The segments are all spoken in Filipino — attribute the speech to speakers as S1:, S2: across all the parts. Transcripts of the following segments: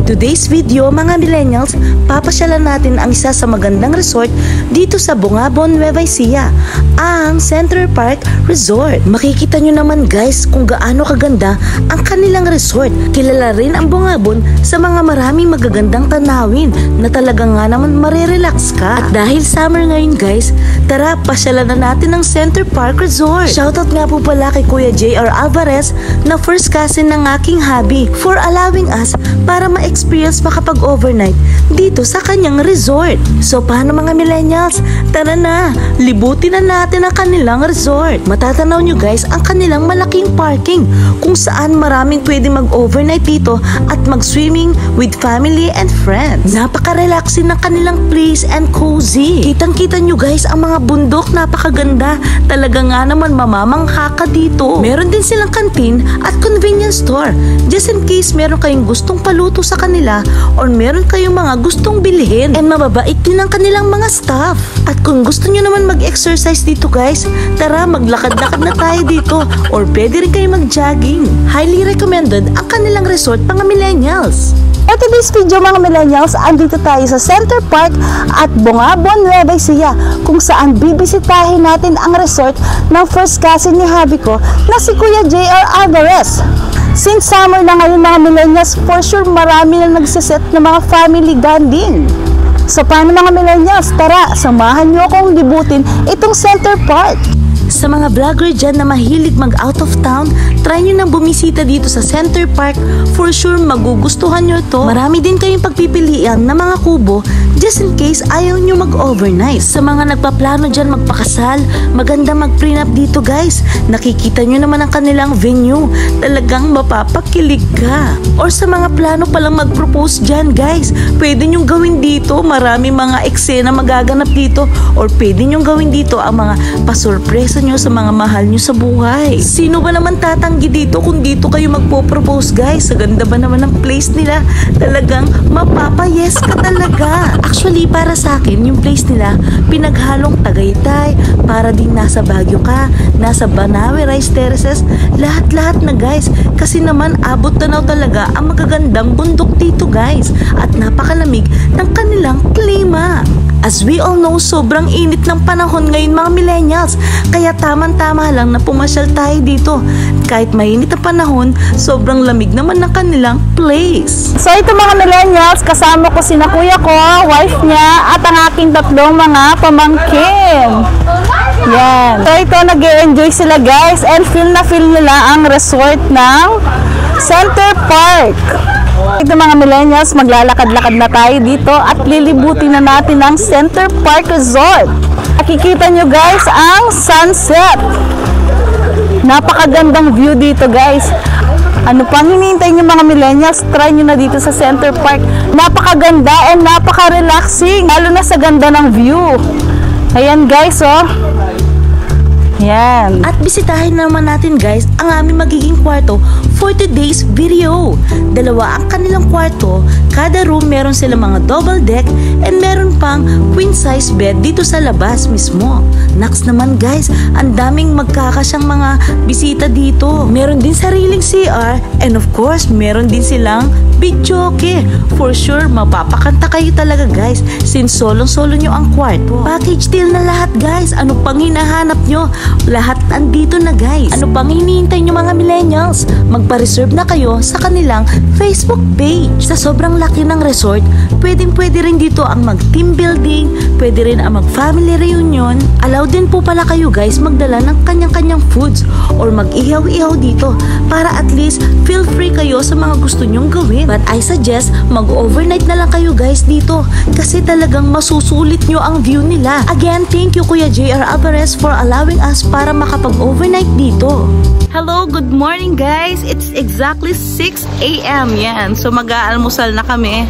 S1: today's video mga millennials, papasyalan natin ang isa sa magandang resort dito sa Bungabon, Nueva Ecija, ang Center Park Resort. Makikita nyo naman guys kung gaano kaganda ang kanilang resort. Kilala rin ang Bungabon sa mga maraming magagandang tanawin na talaga nga naman marirelax ka. At dahil summer ngayon guys, tara pasyalan na natin ang Center Park Resort. Shoutout nga po pala kay Kuya JR Alvarez na first cousin ng aking hubby for allowing us para ma-experience makapag-overnight dito sa kanyang resort. So paano mga millennials? Tara na, libutin na natin ang kanilang resort. Matatanaw nyo guys ang kanilang malaking parking kung saan maraming pwede mag-overnight dito at mag-swimming with family and friends. Napaka-relaxing ng kanilang place and cozy. Kitang-kita nyo guys ang mga bundok, napakaganda. Talaga nga naman mamamangha ka dito. Meron din silang canteen at convenience store just in case meron kayong gustong paluto sa kanila or meron kayong mga gustong bilhin, and mababait din ang kanilang mga staff. At kung gusto nyo naman mag-exercise dito guys, tara maglakad-lakad na tayo dito or pwede rin kayo mag-jogging. Highly recommended ang kanilang resort mga millennials.
S2: For today's video mga millennials, andito tayo sa Center Park at Bungabon, Nueva Ecija, kung saan bibisitahin natin ang resort ng first cousin ni hubby ko na si Kuya JR Alvarez. Since summer na ngayon mga millennials, for sure marami na nagsiset ng mga family bonding. So paano mga millennials? Tara, samahan nyo akong libutin itong Center Park.
S1: Sa mga vlogger dyan na mahilig mag-out of town, try nyo nang bumisita dito sa Center Park. For sure, magugustuhan nyo to. Marami din kayong pagpipilian na mga kubo just in case ayaw nyo mag-overnight. Sa mga nagpaplano dyan magpakasal, maganda mag-prenup dito guys. Nakikita nyo naman ang kanilang venue. Talagang mapapakilig ka. Or sa mga plano palang mag-propose dyan guys, pwede nyo gawin dito. Marami mga eksena magaganap dito. Or pwede nyo gawin dito ang mga pasurpresa nyo sa mga mahal nyo sa buhay. Sino ba naman tatanggi dito kung dito kayo magpo-propose guys? Sa ganda ba naman ng place nila? Talagang mapapayes ka talaga. Actually para sa akin yung place nila pinaghalong Tagaytay, para din nasa Baguio ka, nasa Banawe Rice Terraces, lahat-lahat na guys. Kasi naman abot tanaw talaga ang magagandang bundok dito guys. At napakalamig ng kanilang klima. As we all know, sobrang init ng panahon ngayon mga millennials. Kaya tamang-tama lang na pumasyal tayo dito. Kahit mainit ang panahon, sobrang lamig naman ng kanilang place.
S2: So ito mga millennials, kasama ko si kuya ko, wife niya, at ang aking tatlong mga pamangkin. Yan. So ito, nag-e-enjoy sila guys, and feel na feel nila ang resort ng Center Park. Ito mga millennials, maglalakad-lakad na tayo dito at lilibutin na natin ang Center Park Resort. Nakikita nyo guys ang sunset. Napakagandang view dito guys. Ano pang hinihintay nyo mga millennials? Try nyo na dito sa Center Park. Napakaganda and napaka-relaxing, lalo na sa ganda ng view. Ayan guys oh. Yan.
S1: At bisitahin naman natin guys ang aming magiging kwarto for today's video. Dalawa ang kanilang kwarto. Kada room meron sila mga double deck and meron pang queen size bed dito sa labas mismo. Next naman guys, ang daming magkakasyang mga bisita dito. Meron din sariling CR and of course meron din silang videoke. For sure mapapakanta kayo talaga guys since solong-solo nyo ang kwarto. Package deal na lahat guys. Ano pang hinahanap nyo? Lahat andito na guys. Ano pang hinihintay nyo mga millennials? Magpa-reserve na kayo sa kanilang Facebook page. Sa sobrang laki ng resort, pwede rin dito ang mag-team building, pwede rin ang mag-family reunion. Allow din po pala kayo guys magdala ng kanyang-kanyang foods or mag-ihaw-ihaw dito para at least feel free kayo sa mga gusto nyong gawin. But I suggest mag-overnight na lang kayo guys dito kasi talagang masusulit nyo ang view nila. Again, thank you Kuya JR Alvarez for allowing us para makapag-overnight dito.
S3: Hello, good morning guys. It's exactly 6 AM yan. So mag-aalmusal na kami.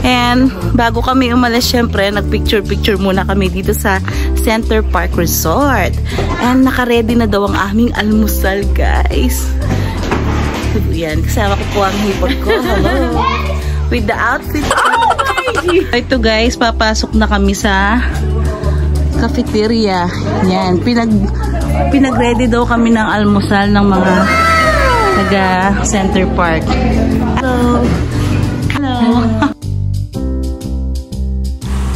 S3: And bago kami umalis, syempre, nagpicture-picture muna kami dito sa Center Park Resort. And naka-ready na daw ang aming almusal guys. So, yan, kasama ko po ang hipot ko. Hello. With the outfit. Ito guys, papasok na kami sa cafeteria. Yan, pinag-ready daw kami ng almusal ng mga taga Center Park. Hello. Hello.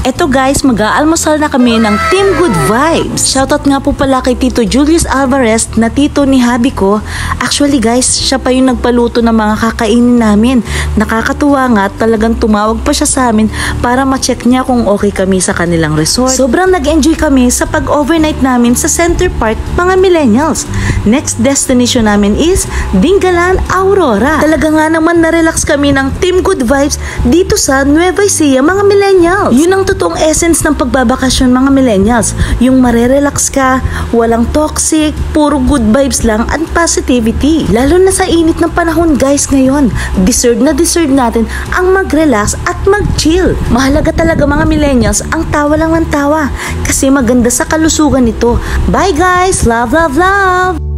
S1: Eto guys, mag-aalmusal na kami ng Team Good Vibes. Shoutout nga po pala kay Tito Julius Alvarez na tito ni habi ko. Actually guys, siya pa yung nagpaluto ng mga kakainin namin. Nakakatuwa nga, talagang tumawag pa siya sa amin para ma-check niya kung okay kami sa kanilang resort. Sobrang nag-enjoy kami sa pag-overnight namin sa Center Park, mga millennials. Next destination namin is Dingalan, Aurora. Talaga nga naman na-relax kami ng Team Good Vibes dito sa Nueva Ecija, mga millennials. Yun ang totoong essence ng pagbabakasyon, mga millennials. Yung marerelax ka, walang toxic, puro good vibes lang at positivity. Lalo na sa init ng panahon guys ngayon, deserve natin ang mag-relax at mag-chill. Mahalaga talaga mga millennials ang tawa lang ng tawa kasi maganda sa kalusugan nito. Bye guys! Love, love, love!